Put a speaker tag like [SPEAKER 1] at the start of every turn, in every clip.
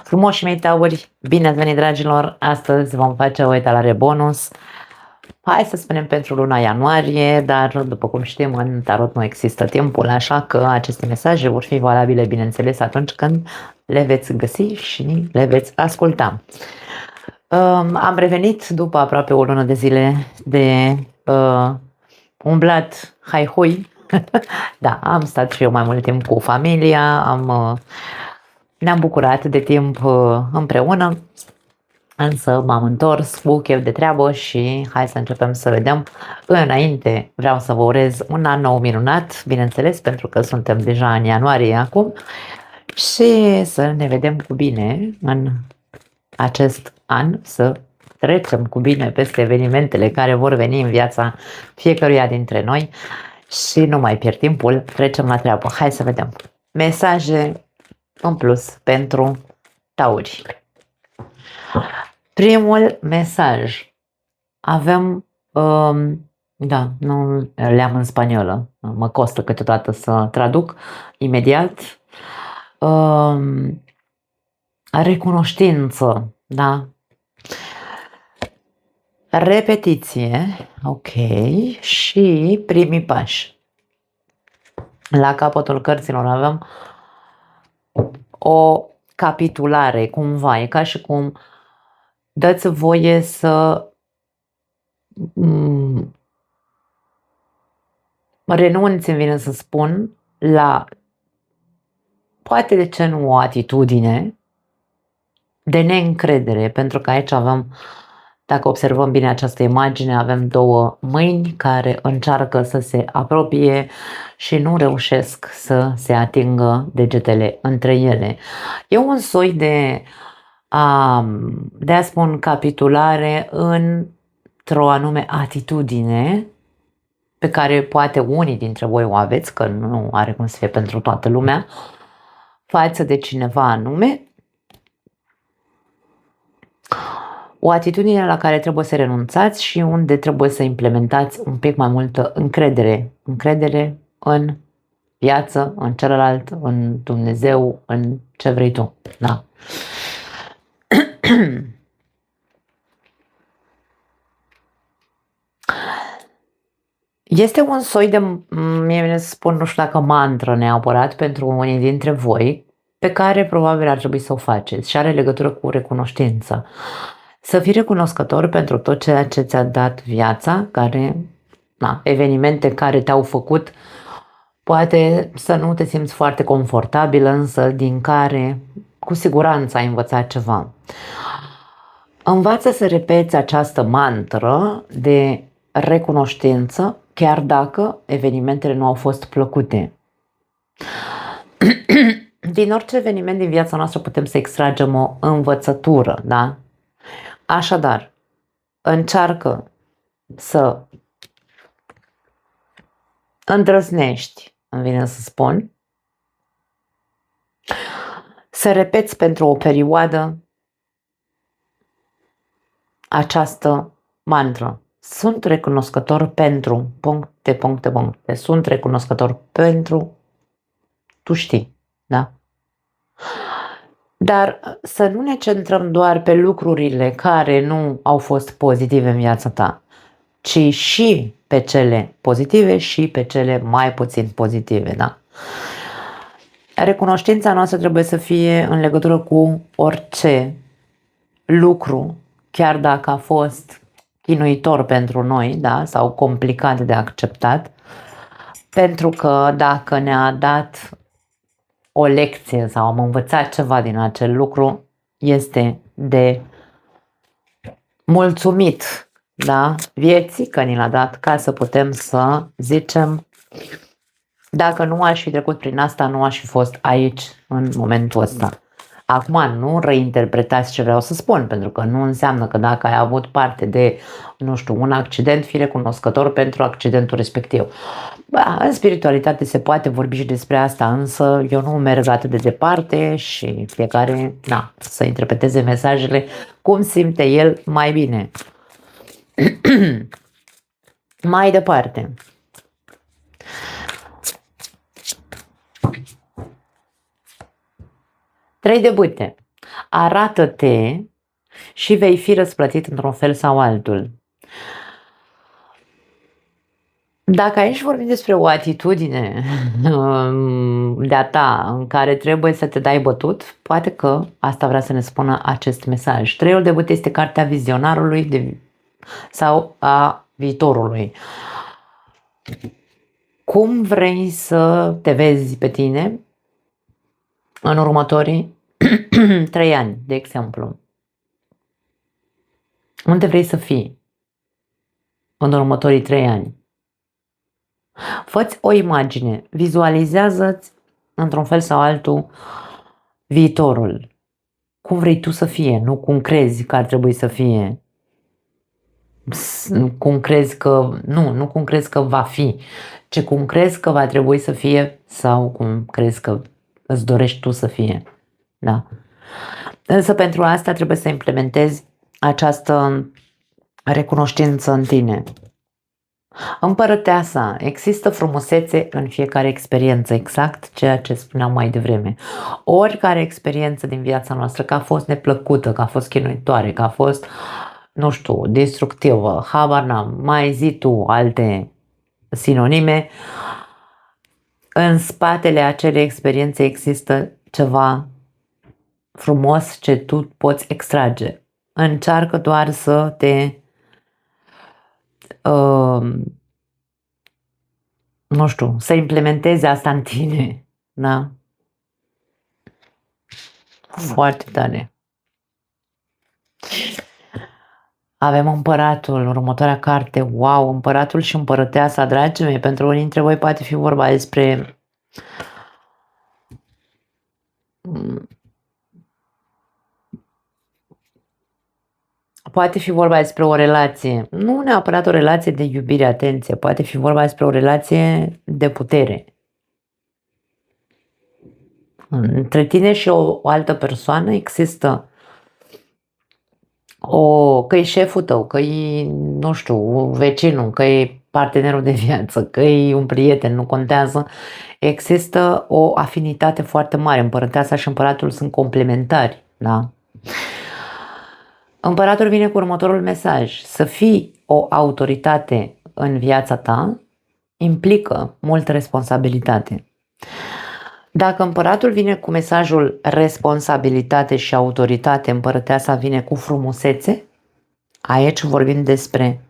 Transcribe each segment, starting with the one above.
[SPEAKER 1] Frumoși mei tauri, bine ați venit, dragilor! Astăzi vom face o etalare bonus. Hai să spunem pentru luna ianuarie, dar după cum știm în tarot nu există timpul, așa că aceste mesaje vor fi valabile, bineînțeles, atunci când le veți găsi și le veți asculta. Am revenit după aproape o lună de zile de umblat hai-hui. Da, am stat și eu mai mult timp cu familia, ne-am bucurat de timp împreună, însă m-am întors cu chef de treabă și hai să începem să vedem. Înainte vreau să vă urez un an nou minunat, bineînțeles, pentru că suntem deja în ianuarie acum, și să ne vedem cu bine în acest an, să trecem cu bine peste evenimentele care vor veni în viața fiecăruia dintre noi și nu mai pierd timpul, trecem la treabă. Hai să vedem mesaje în plus pentru tauri. Primul mesaj. Avem, da, nu le-am în spaniolă, mă costă câteodată să traduc imediat. Recunoștință, da. Repetiție, ok, și primii pași. La capătul cărților avem o capitulare, cumva, e ca și cum dați voie să renunți, îmi vine să spun, la, poate de ce nu, o atitudine de neîncredere, pentru că aici avem, dacă observăm bine această imagine, avem două mâini care încearcă să se apropie și nu reușesc să se atingă degetele între ele. E un soi de a spun capitulare într-o anume atitudine pe care poate unii dintre voi o aveți, că nu are cum să fie pentru toată lumea, față de cineva anume. O atitudine la care trebuie să renunțați și unde trebuie să implementați un pic mai multă încredere. Încredere în viață, în celălalt, în Dumnezeu, în ce vrei tu. Da. Este un soi de, mie vine să spun, nu știu dacă mantră neapărat pentru unii dintre voi, pe care probabil ar trebui să o faceți și are legătură cu recunoștință. Să fii recunoscător pentru tot ceea ce ți-a dat viața, evenimente care te-au făcut, poate să nu te simți foarte confortabil, însă din care cu siguranță ai învățat ceva. Învață să repeți această mantră de recunoștință, chiar dacă evenimentele nu au fost plăcute. Din orice eveniment din viața noastră putem să extragem o învățătură, da? Așadar, încearcă să îndrăznești, îmi vine să spun, să repeți pentru o perioadă această mantră. Sunt recunoscător pentru puncte. Sunt recunoscător pentru, tu știi, da? Dar să nu ne centrăm doar pe lucrurile care nu au fost pozitive în viața ta, ci și pe cele pozitive și pe cele mai puțin pozitive, da? Recunoștința noastră trebuie să fie în legătură cu orice lucru, chiar dacă a fost chinuitor pentru noi, da? Sau complicat de acceptat, pentru că dacă ne-a dat o lecție sau am învățat ceva din acel lucru, este de mulțumit, da? Vieții că ni l-a dat, ca să putem să zicem, dacă nu aș fi trecut prin asta, nu aș fi fost aici în momentul ăsta. Acum nu reinterpretați ce vreau să spun, pentru că nu înseamnă că dacă ai avut parte de, nu știu, un accident, fii recunoscător pentru accidentul respectiv. În spiritualitate se poate vorbi și despre asta, însă eu nu merg atât de departe și fiecare, să interpreteze mesajele cum simte el mai bine. Mai departe. Trei de bâte. arată-te și vei fi răsplătit într-un fel sau altul. Dacă aici vorbim despre o atitudine de-a ta în care trebuie să te dai bătut, poate că asta vrea să ne spună acest mesaj. Treiul de băte este cartea vizionarului sau a viitorului. Cum vrei să te vezi pe tine în următorii 3 ani, de exemplu? Unde vrei să fii în următorii 3 ani? Fă-ți o imagine, vizualizează-ți într-un fel sau altul viitorul. Cum vrei tu să fie, nu cum crezi că ar trebui să fie. Cum crezi că, nu cum crezi că va fi, ci cum crezi că va trebui să fie sau cum crezi că îți dorești tu să fie. Da. Însă pentru asta trebuie să implementezi această recunoștință în tine. Împărăteasa, există frumusețe în fiecare experiență, exact ceea ce spuneam mai devreme. Oricare experiență din viața noastră, că a fost neplăcută, că a fost chinuitoare, că a fost, nu știu, destructivă, habar n-am, mai zi tu alte sinonime, în spatele acelei experiențe există ceva frumos ce tu poți extrage. Încearcă doar să te nu știu, să implementezi asta în tine, da? Foarte tare. Avem Împăratul, următoarea carte, wow, Împăratul și Împărăteasa, dragii mei, pentru unii dintre voi poate fi vorba despre o relație, nu neapărat o relație de iubire, atenție, poate fi vorba despre o relație de putere. Între tine și o altă persoană există că e șeful tău, că e, nu știu, vecinul, că e partenerul de viață, că e un prieten, nu contează. Există o afinitate foarte mare. Împărăteasa și împăratul sunt complementari, da? Împăratul vine cu următorul mesaj. Să fii o autoritate în viața ta implică multă responsabilitate. Dacă împăratul vine cu mesajul responsabilitate și autoritate, împărăteasa vine cu frumusețe, aici vorbim despre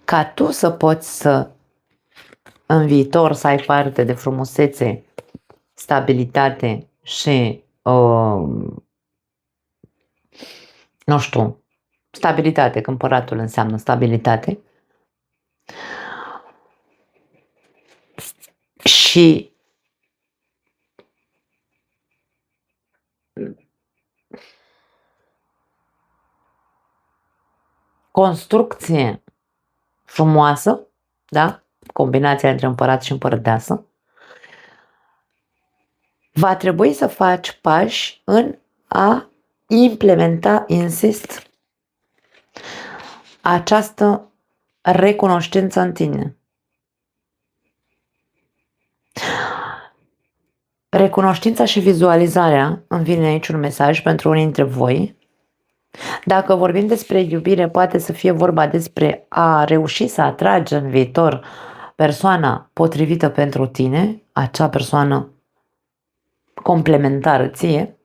[SPEAKER 1] ca tu să poți să în viitor să ai parte de frumusețe, stabilitate și nu știu, stabilitate, că împăratul înseamnă stabilitate și construcție frumoasă, da? Combinația între împărat și împărăteasă, va trebui să faci pași în a implementa, insist, această recunoștință în tine. Recunoștința și vizualizarea, îmi vine aici un mesaj pentru unii dintre voi. Dacă vorbim despre iubire, poate să fie vorba despre a reuși să atragi în viitor persoana potrivită pentru tine, acea persoană complementară ție,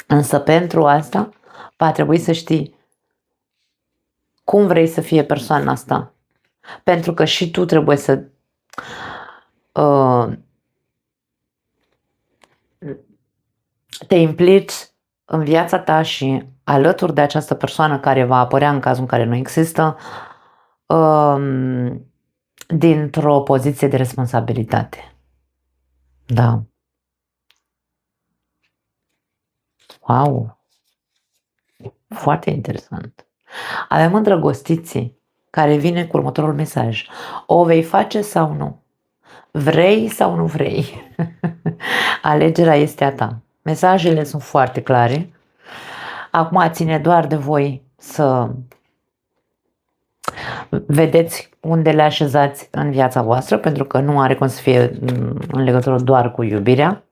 [SPEAKER 1] însă pentru asta va trebui să știi cum vrei să fie persoana asta, pentru că și tu trebuie să te implici în viața ta și alături de această persoană care va apărea în cazul în care nu există, dintr-o poziție de responsabilitate. Da. Wow! Foarte interesant. Avem îndrăgostiții care vine cu următorul mesaj. O vei face sau nu? Vrei sau nu vrei? Alegerea este a ta. Mesajele sunt foarte clare. Acum ține doar de voi să vedeți unde le așezați în viața voastră, pentru că nu are cum să fie în legătură doar cu iubirea.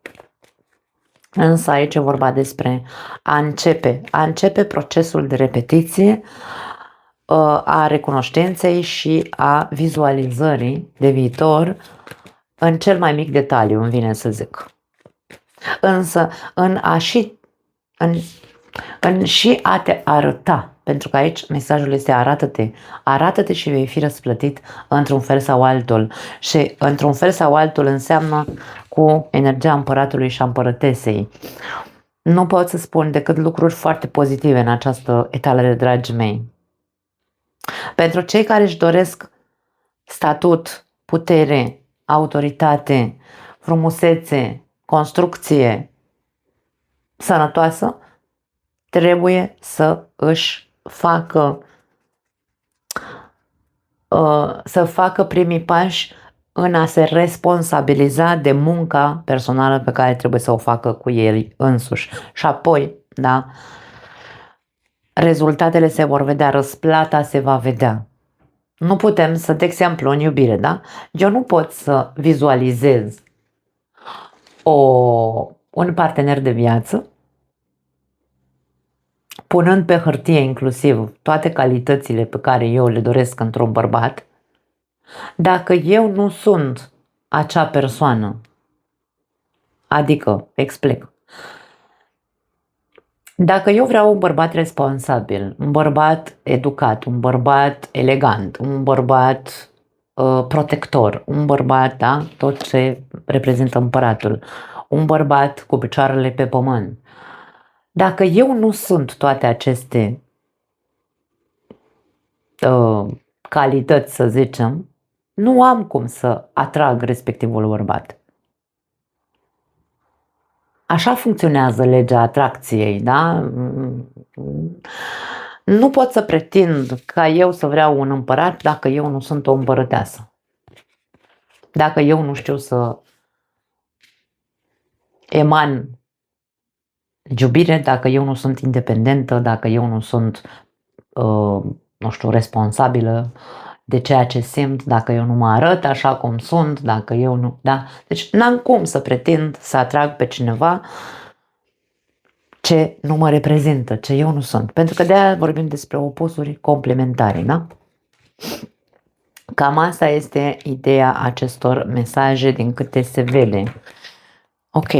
[SPEAKER 1] Însă aici e vorba despre a începe procesul de repetiție a recunoștinței și a vizualizării de viitor în cel mai mic detaliu, îmi vine să zic. Însă în și a te arăta, pentru că aici mesajul este arată-te și vei fi răsplătit într-un fel sau altul. Și într-un fel sau altul înseamnă cu energia împăratului și a împărătesei. Nu pot să spun decât lucruri foarte pozitive în această etalare, dragii mei. Pentru cei care își doresc statut, putere, autoritate, frumusețe, construcție sănătoasă, trebuie să își facă primii pași în a se responsabiliza de munca personală pe care trebuie să o facă cu el însuși. Și apoi, da, rezultatele se vor vedea, răsplata se va vedea. Nu putem să, de exemplu, în iubire, da? Eu nu pot să vizualizez un partener de viață punând pe hârtie inclusiv toate calitățile pe care eu le doresc într-un bărbat, dacă eu nu sunt acea persoană. Adică, explic. Dacă eu vreau un bărbat responsabil, un bărbat educat, un bărbat elegant, un bărbat protector, un bărbat, da, tot ce reprezintă împăratul, un bărbat cu picioarele pe pământ. Dacă eu nu sunt toate aceste calități, să zicem, nu am cum să atrag respectivul bărbat. Așa funcționează legea atracției, da? Nu pot să pretind ca eu să vreau un împărat dacă eu nu sunt o împărăteasă. Dacă eu nu știu să eman iubire, dacă eu nu sunt independentă, dacă eu nu sunt, nu știu, responsabilă de ceea ce simt, dacă eu nu mă arăt așa cum sunt, dacă eu nu... Da? Deci n-am cum să pretind să atrag pe cineva ce nu mă reprezintă, ce eu nu sunt. Pentru că de-aia vorbim despre opusuri complementare, da? Cam asta este ideea acestor mesaje din câte se vede. Ok,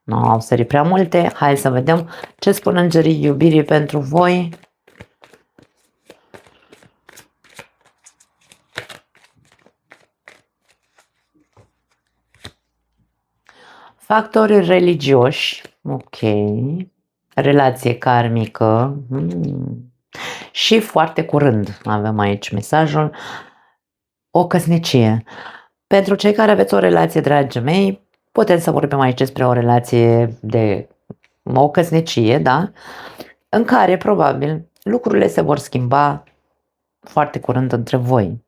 [SPEAKER 1] nu au sărit prea multe. Hai să vedem ce spun îngerii iubirii pentru voi. Factori religioși. Ok. Relație karmică. Și foarte curând avem aici mesajul. O căsnicie. Pentru cei care aveți o relație, dragii mei, putem să vorbim aici despre o relație de o căsnicie, da? În care probabil lucrurile se vor schimba foarte curând între voi.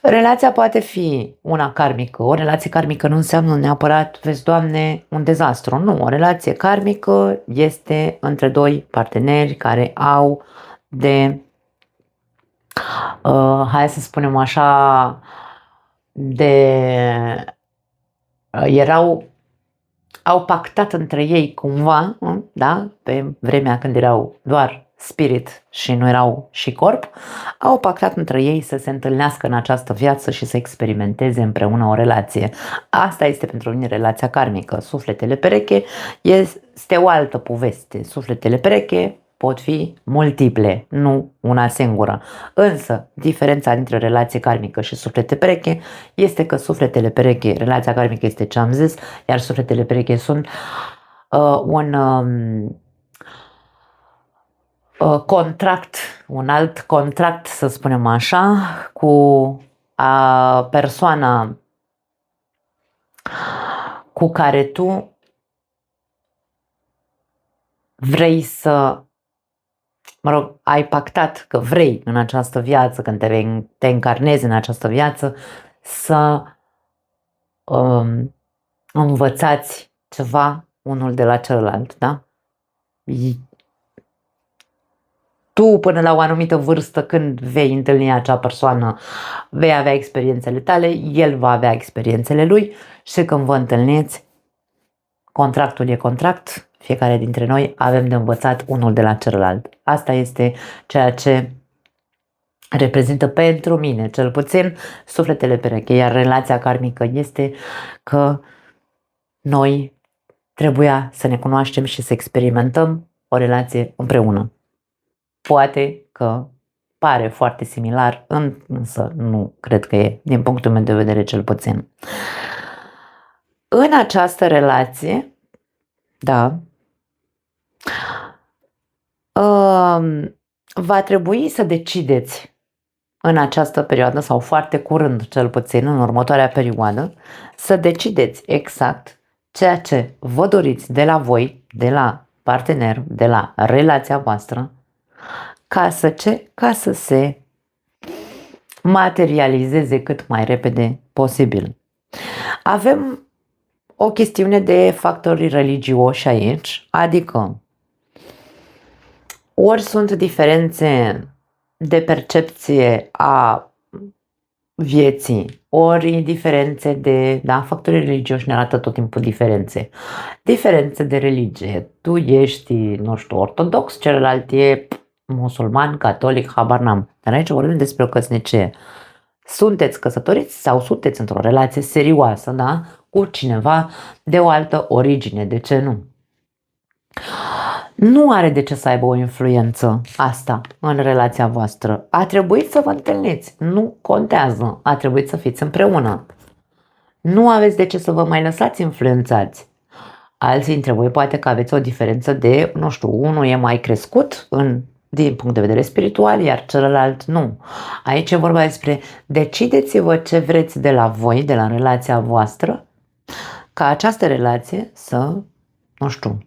[SPEAKER 1] Relația poate fi una karmică. O relație karmică nu înseamnă neapărat, vezi, Doamne, un dezastru. Nu, o relație karmică este între doi parteneri care au de, hai să spunem așa, au pactat între ei cumva, da, pe vremea când erau doar spirit și nu erau și corp, au pactat între ei să se întâlnească în această viață și să experimenteze împreună o relație. Asta este pentru mine relația karmică. Sufletele pereche este o altă poveste. Sufletele pereche pot fi multiple, nu una singură. Însă, diferența dintre relație karmică și suflete pereche este că sufletele pereche, relația karmică este ce am zis, iar sufletele pereche sunt contract, un alt contract, să spunem așa, cu persoana cu care tu vrei să, mă rog, ai pactat că vrei în această viață, când te încarnezi în această viață, să învățați ceva unul de la celălalt, da? tu până la o anumită vârstă, când vei întâlni acea persoană, vei avea experiențele tale, el va avea experiențele lui și când vă întâlniți, contractul e contract, fiecare dintre noi avem de învățat unul de la celălalt. Asta este ceea ce reprezintă pentru mine, cel puțin, sufletele pereche, iar relația karmică este că noi trebuia să ne cunoaștem și să experimentăm o relație împreună. Poate că pare foarte similar, însă nu cred că e, din punctul meu de vedere cel puțin. În această relație, da, va trebui să decideți în această perioadă sau foarte curând, cel puțin în următoarea perioadă, să decideți exact ceea ce vă doriți de la voi, de la partener, de la relația voastră, ca să se materializeze cât mai repede posibil. Avem o chestiune de factori religioși aici, adică ori sunt diferențe de percepție a vieții, ori diferențe de, da, factorii religioși ne arată tot timpul diferențe. Diferențe de religie. Tu ești, nu știu, ortodox, celălalt e musulman, catolic, habar n-am. Dar aici vorbim despre o căsnicie. Sunteți căsătoriți sau sunteți într-o relație serioasă, da, cu cineva de o altă origine, de ce nu? Nu are de ce să aibă o influență asta în relația voastră. A trebuit să vă întâlniți, nu contează, a trebuit să fiți împreună. Nu aveți de ce să vă mai lăsați influențați. Alții dintre voi poate că aveți o diferență de, nu știu, unul e mai crescut din punct de vedere spiritual, iar celălalt nu. Aici e vorba despre decideți-vă ce vreți de la voi, de la relația voastră, ca această relație să, nu știu,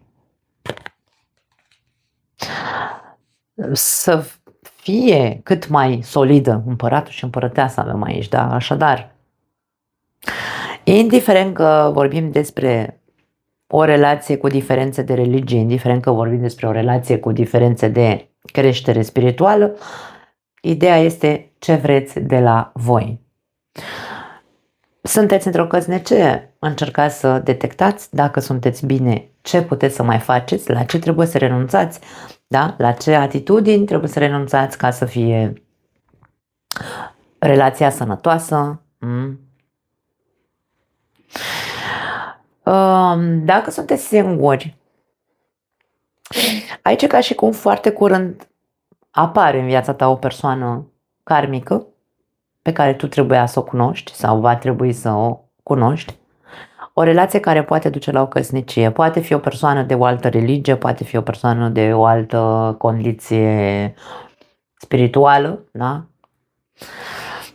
[SPEAKER 1] să fie cât mai solidă. Împăratul și împărăteasa avem aici, da? Așadar, indiferent că vorbim despre o relație cu diferențe de religie, indiferent că vorbim despre o relație cu diferențe de creștere spirituală, ideea este ce vreți de la voi. Sunteți într-o căsnicie, încercați să detectați dacă sunteți bine, ce puteți să mai faceți, la ce trebuie să renunțați, da? La ce atitudini trebuie să renunțați ca să fie relația sănătoasă. Dacă sunteți singuri, aici ca și cum foarte curând apare în viața ta o persoană karmică pe care tu trebuia să o cunoști sau va trebui să o cunoști. O relație care poate duce la o căsnicie. Poate fi o persoană de o altă religie, poate fi o persoană de o altă condiție spirituală, da?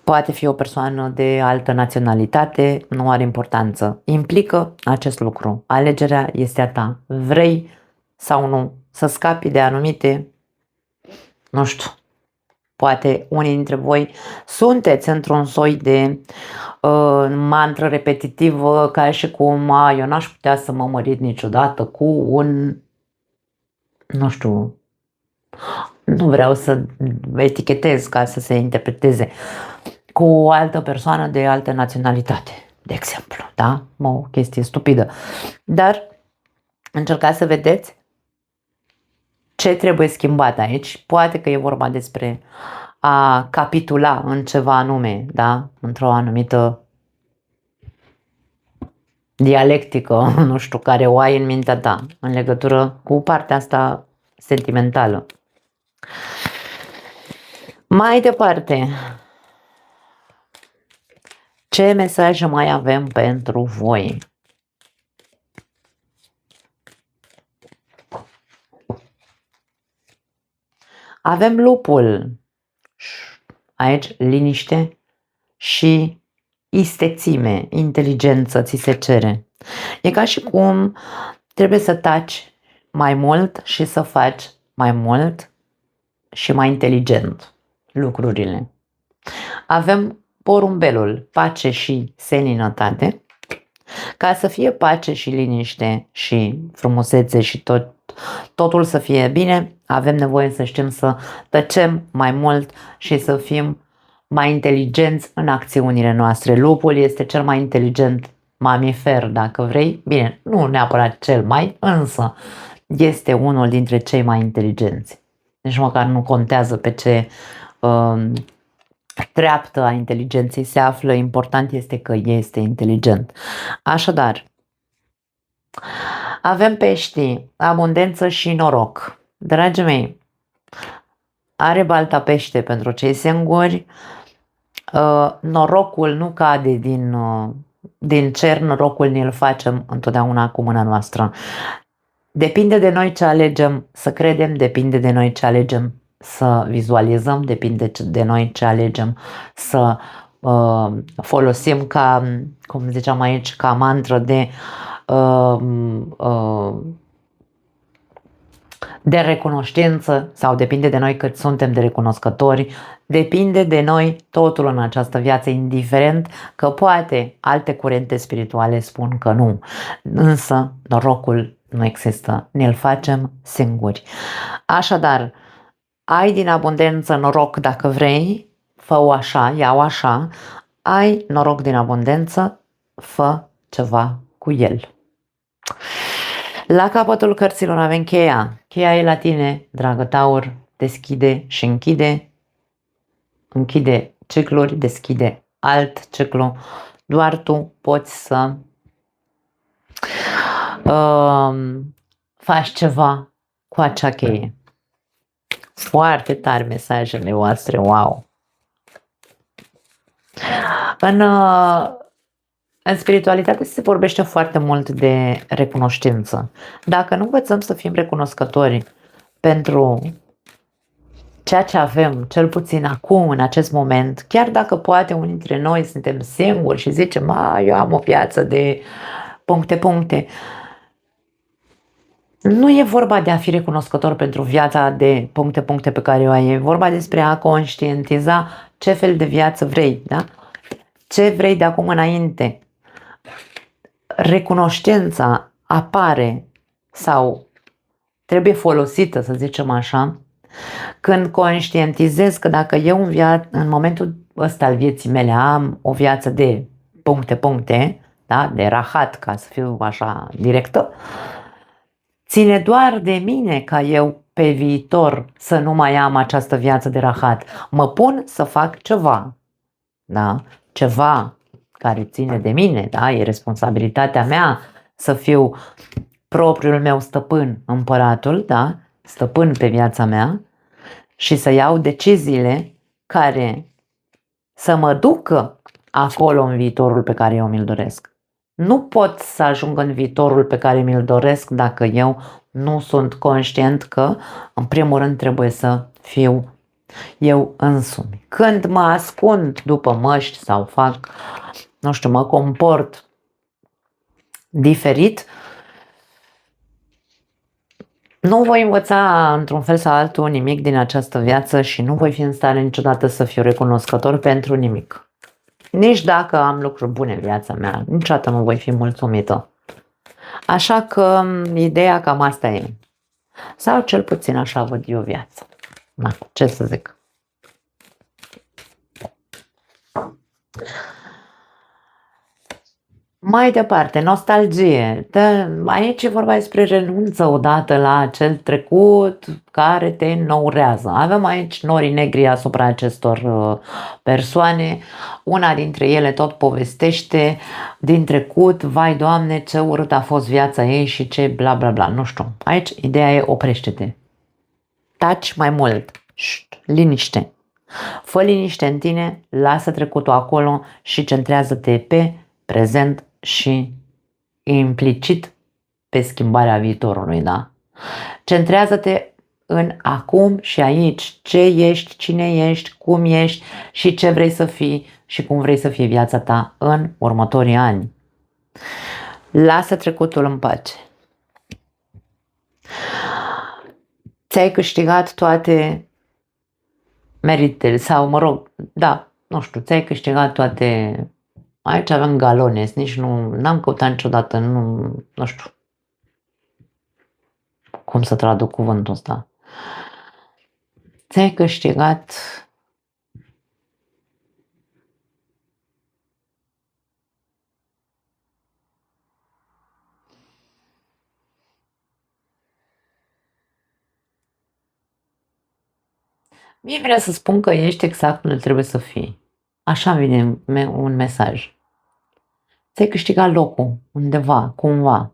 [SPEAKER 1] Poate fi o persoană de altă naționalitate, nu are importanță. Implică acest lucru. Alegerea este a ta. Vrei sau nu să scapi de anumite, nu știu, poate unii dintre voi sunteți într-un soi de mantră repetitivă, ca și cum eu n-aș putea să mă mărit niciodată cu un, nu știu, nu vreau să etichetez ca să se interpreteze, cu o altă persoană de altă naționalitate, de exemplu, da? O chestie stupidă. Dar încercați să vedeți ce trebuie schimbat aici. Poate că e vorba despre a capitula în ceva anume, da? Într-o anumită dialectică, nu știu, care o ai în mintea ta, în legătură cu partea asta sentimentală. Mai departe, ce mesaje mai avem pentru voi? Avem lupul. Aici liniște și istețime, inteligență ți se cere. E ca și cum trebuie să taci mai mult și să faci mai mult și mai inteligent lucrurile. Avem porumbelul, pace și seninătate. Ca să fie pace și liniște și frumusețe și tot totul să fie bine, avem nevoie să știm să tăcem mai mult și să fim mai inteligenți în acțiunile noastre. Lupul este cel mai inteligent mamifer, dacă vrei. Bine, nu neapărat cel mai, însă este unul dintre cei mai inteligenți. Nici măcar nu contează pe ce treaptă a inteligenței se află, important este că este inteligent. Așadar, avem peștii, abundență și noroc. Dragii mei, are balta pește pentru cei singuri, norocul nu cade din cer, norocul ne-l facem întotdeauna cu mâna noastră. Depinde de noi ce alegem să credem, depinde de noi ce alegem să vizualizăm, depinde de noi ce alegem să folosim ca, cum ziceam aici, ca mantră de recunoștință, sau depinde de noi cât suntem de recunoscători, depinde de noi totul în această viață, indiferent că poate alte curente spirituale spun că nu, însă norocul nu există, ne-l facem singuri. Așadar, ai din abundență noroc dacă vrei, fă-o așa, ia-o așa, ai noroc din abundență, fă ceva cu el. La capătul cărților avem cheia. Cheia e la tine, dragă Taur, deschide și închide. Închide cicluri, deschide alt ciclu. Doar tu poți să faci ceva cu acea cheie. Foarte tari mesajele voastre, wow! În spiritualitate se vorbește foarte mult de recunoștință. Dacă nu învățăm să fim recunoscători pentru ceea ce avem, cel puțin acum, în acest moment, chiar dacă poate unii dintre noi suntem singuri și zicem, eu am o viață de puncte, nu e vorba de a fi recunoscător pentru viața de puncte pe care o ai, e vorba despre a conștientiza ce fel de viață vrei, da? Ce vrei de acum înainte. Recunoștința apare sau trebuie folosită, să zicem așa, când conștientizez că dacă eu în momentul ăsta al vieții mele am o viață de puncte, da? De rahat, ca să fiu așa directă, ține doar de mine ca eu pe viitor să nu mai am această viață de rahat. Mă pun să fac ceva, da? Ceva care ține de mine, da? E responsabilitatea mea să fiu propriul meu stăpân, împăratul, da? Stăpân pe viața mea și să iau deciziile care să mă ducă acolo în viitorul pe care eu mi-l doresc. Nu pot să ajung în viitorul pe care mi-l doresc dacă eu nu sunt conștient că, în primul rând, trebuie să fiu eu însumi. Când mă ascund după măști sau fac, nu știu, mă comport diferit, nu voi învăța într-un fel sau altul nimic din această viață și nu voi fi în stare niciodată să fiu recunoscător pentru nimic. Nici dacă am lucruri bune în viața mea, niciodată nu voi fi mulțumită. Așa că ideea cam asta e. Sau cel puțin așa văd eu viața. Da, ce să zic. Mai departe, nostalgie. Aici e vorba despre renunță odată la acel trecut care te înnourează. Avem aici norii negri asupra acestor persoane. Una dintre ele tot povestește din trecut, vai Doamne, ce urât a fost viața ei și ce bla bla bla. Nu știu. Aici ideea e oprește-te. Taci mai mult. Șt, liniște. Fă liniște în tine, lasă trecutul acolo și centrează-te pe prezent și implicit pe schimbarea viitorului, da? Centrează-te în acum și aici, ce ești, cine ești, cum ești și ce vrei să fii și cum vrei să fie viața ta în următorii ani. Lasă trecutul în pace. Ți-ai câștigat toate meritele sau, mă rog, da, nu știu, ți-ai câștigat toate. Aici avem galones, nici n-am căutat niciodată, nu știu cum să traduc cuvântul ăsta. Ți-ai câștigat mie vrea să spun că ești exact unde trebuie să fii. Așa vine un mesaj. Ți-ai câștigat locul undeva, cumva.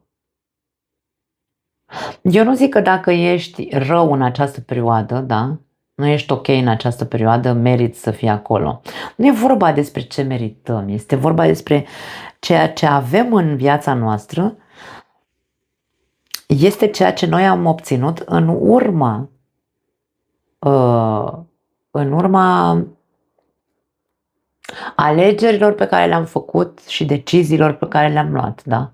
[SPEAKER 1] Eu nu zic că dacă ești rău în această perioadă, da, nu ești ok în această perioadă, meriți să fii acolo. Nu e vorba despre ce merităm, este vorba despre ceea ce avem în viața noastră, este ceea ce noi am obținut în urma alegerilor pe care le-am făcut și deciziilor pe care le-am luat, da?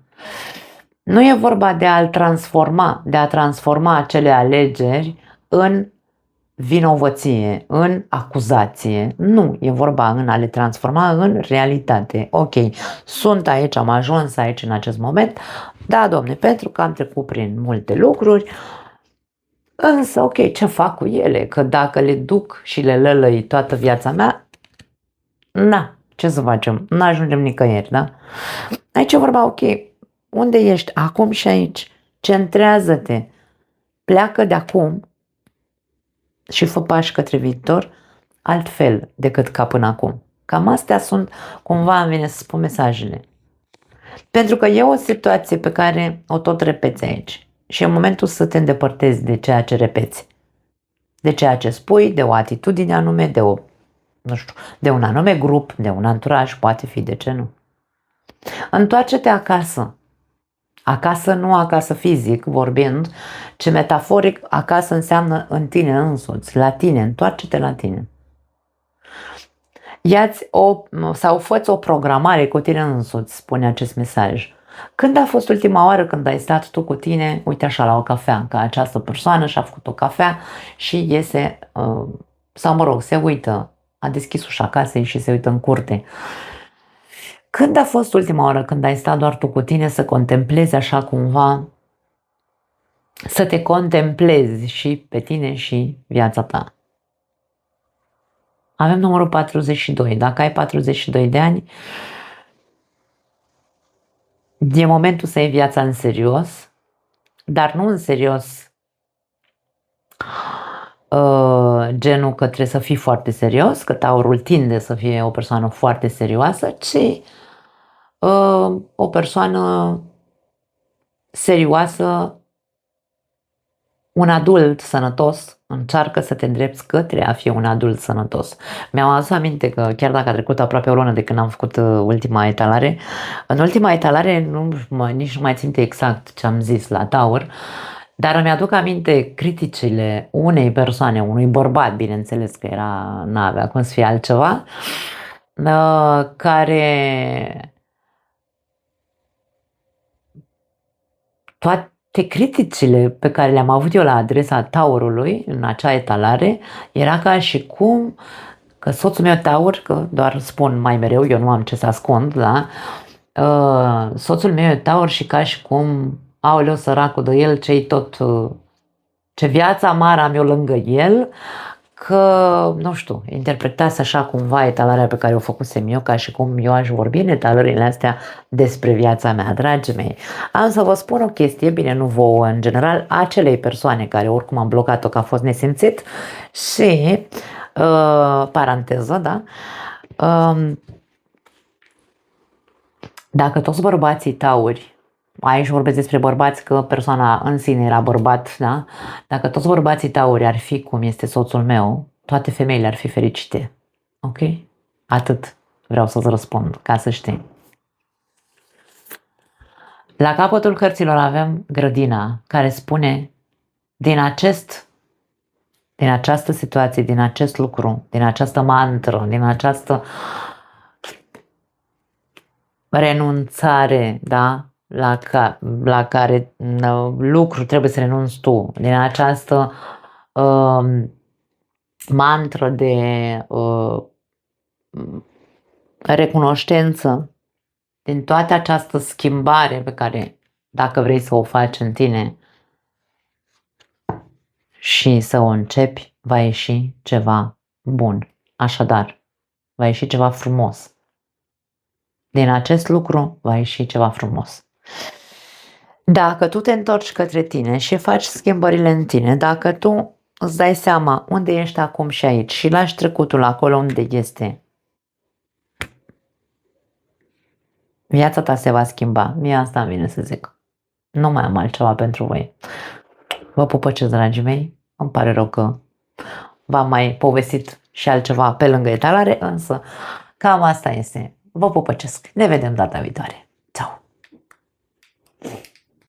[SPEAKER 1] Nu e vorba de a transforma acele alegeri în vinovăție, în acuzație. Nu, e vorba în a le transforma în realitate. Ok, sunt aici, am ajuns aici în acest moment, da, domne, pentru că am trecut prin multe lucruri, însă, ok, ce fac cu ele? Că dacă le duc și le lălăi toată viața mea, na, ce să facem? Nu ajungem nicăieri, da? Aici e vorba, ok, unde ești? Acum și aici. Centrează-te. Pleacă de acum și fă pași către viitor altfel decât ca până acum. Cam astea sunt, cumva îmi vine să spun mesajele. Pentru că e o situație pe care o tot repeți aici. Și e momentul să te îndepărtezi de ceea ce repeți. De ceea ce spui, de o atitudine anume, de un anume grup, de un anturaj, poate fi, de ce nu? Întoarce-te acasă. Acasă, nu acasă fizic vorbind, ci metaforic, acasă înseamnă în tine însuți, la tine, întoarce-te la tine. Sau fă-ți o programare cu tine însuți, spune acest mesaj. Când a fost ultima oară când ai stat tu cu tine, uite așa, la o cafea, că această persoană și-a făcut o cafea și iese, sau mă rog, se uită, a deschis ușa casei și se uită în curte. Când a fost ultima oară când ai stat doar tu cu tine să contemplezi așa cumva, să te contemplezi și pe tine și viața ta? Avem numărul 42. Dacă ai 42 de ani, e momentul să iei viața în serios, dar nu în serios genul că trebuie să fii foarte serios, că Taurul tinde să fie o persoană foarte serioasă, ci o persoană serioasă, un adult sănătos, încearcă să te îndrepți către a fi un adult sănătos. Mi-am adus aminte că chiar dacă a trecut aproape o lună de când am făcut ultima etalare, în ultima etalare nici nu mai țin exact ce am zis la Taur, dar îmi aduc aminte criticile unei persoane, unui bărbat, bineînțeles că n-avea cum să fie altceva, care toate criticile pe care le-am avut eu la adresa Taurului în acea etalare era ca și cum că soțul meu Taur, că doar spun mai mereu, eu nu am ce să ascund, da? Soțul meu e Taur și ca și cum, aoleu săracul de el, ce viața mare am eu lângă el, că, nu știu, interpretați așa cumva etalarea pe care o făcusem eu, ca și cum eu aș vorbi în etalările astea despre viața mea, dragii mei. Am să vă spun o chestie, bine, nu vouă în general, acelei persoane care oricum am blocat-o că a fost nesimțit și, paranteză, da, dacă toți bărbații tauri, aici vorbesc despre bărbați că persoana în sine era bărbat, da? Dacă toți bărbații tauri ar fi cum este soțul meu, toate femeile ar fi fericite. Ok? Atât vreau să-ți răspund, ca să știi. La capătul cărților avem grădina, care spune din această situație, din acest lucru, din această mantră, din această renunțare, da? La care lucru trebuie să renunți tu, din această mantră de recunoștință, din toată această schimbare pe care, dacă vrei să o faci în tine, și să o începi, va ieși ceva bun. Așadar, va ieși ceva frumos. Din acest lucru va ieși ceva frumos. Dacă tu te întorci către tine și faci schimbările în tine, dacă tu îți dai seama unde ești acum și aici și lași trecutul acolo unde este, viața ta se va schimba. Mie asta îmi vine să zic. Nu mai am altceva pentru voi. Vă pupăcesc, dragii mei. Îmi pare rău că v-am mai povestit și altceva pe lângă etalare, însă cam asta este. Vă pupăcesc. Ne vedem data viitoare.